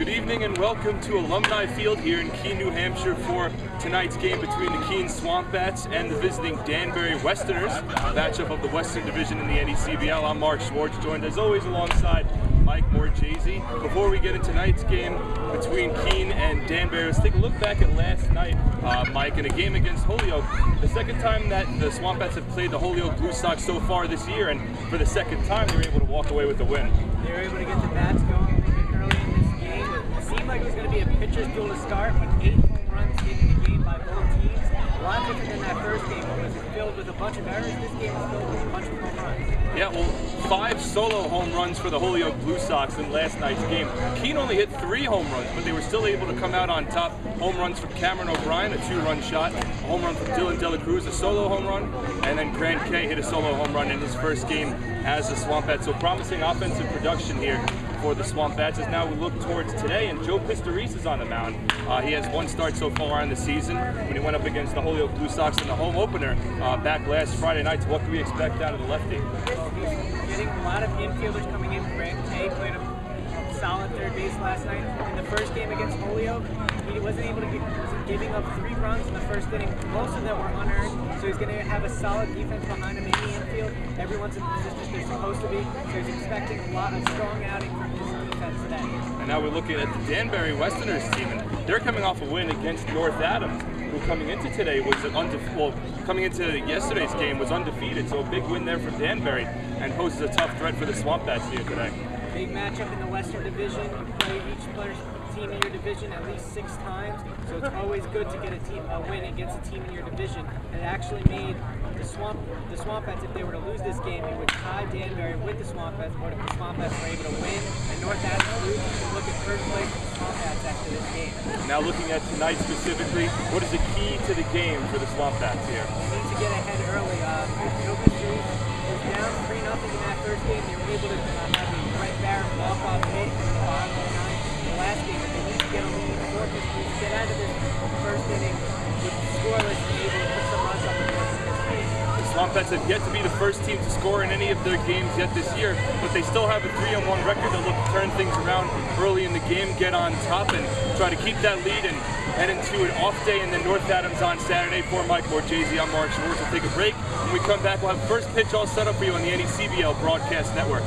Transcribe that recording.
Good evening and welcome to Alumni Field here in Keene, New Hampshire for tonight's game between the Keene Swamp Bats and the visiting Danbury Westerners, matchup of the Western Division in the NECBL. I'm Mark Schwartz, joined as always alongside Mike Morchese. Before we get into tonight's game between Keene and Danbury, let's take a look back at last night, Mike, in a game against Holyoke. The second time that the Swamp Bats have played the Holyoke Blue Sox so far this year, and for the second time they were able to walk away with the win. They were able to get the bats going a little bit early in this game. It seemed like it was going to be a pitcher's duel to start, with 8 home runs in the game by both teams. A lot different than that first game, which was filled with a bunch of errors. This game was filled with a bunch of home runs. Yeah, well, 5 solo home runs for the Holyoke Blue Sox in last night's game. Keene only hit 3 home runs, but they were still able to come out on top. Home runs from Cameron O'Brien, a 2-run shot. A home run from Dylan Dela Cruz, a solo home run. And then Grant Kay hit a solo home run in his first game as a Swamp Bat. So promising offensive production here for the Swamp Bats as now we look towards today, and Joe Pistorius is on the mound. He has 1 start so far in the season when he went up against the Holyoke Blue Sox in the home opener back last Friday night. So what can we expect out of the lefty? He's getting a lot of infielders coming in. Grant Kay played a solid third base last night. In the first game against Holyoke, he wasn't able to giving up 3 runs in the first inning. Most of them were unearned, so he's going to have a solid defense behind him in the infield. Everyone's in the position they're supposed to be, so he's expecting a lot of strong outing from his defense today. And now we're looking at the Danbury Westerners team, and they're coming off a win against North Adams, who coming into today was coming into yesterday's game was undefeated. So a big win there for Danbury, and poses a tough threat for the Swamp Bats here today. Big matchup in the Western Division. You play each team in your division at least 6 times, so it's always good to get a win against a team in your division. And it actually made the Swamp Bats, if they were to lose this game, it would tie Danbury with the Swamp Bats. But if the Swamp Bats were able to win and North Adams lose, you can look at first place for the Swamp Bats after this game. Now looking at tonight specifically, what is the key to the game for the Swamp Bats here? They need to get ahead early. Joe Pistorius was down 3-0 in that first game. They were able to have a Brett Barrett walk-off hit in the bottom of the ninth. The last game, but they need to get a lead before Pistorius get out of this first inning with scoreless and able to put some runs up in this game. The Swamp Bats have yet to be the first team to score in any of their games yet this year, but they still have a 3-1 record. They'll look to turn things around early in the game, get on top, and try to keep that lead and head into an off day, and then North Adams on Saturday. For Mike Morchese, I'm Mark Schwartz. We'll take a break. When we come back, we'll have first pitch all set up for you on the NECBL Broadcast Network.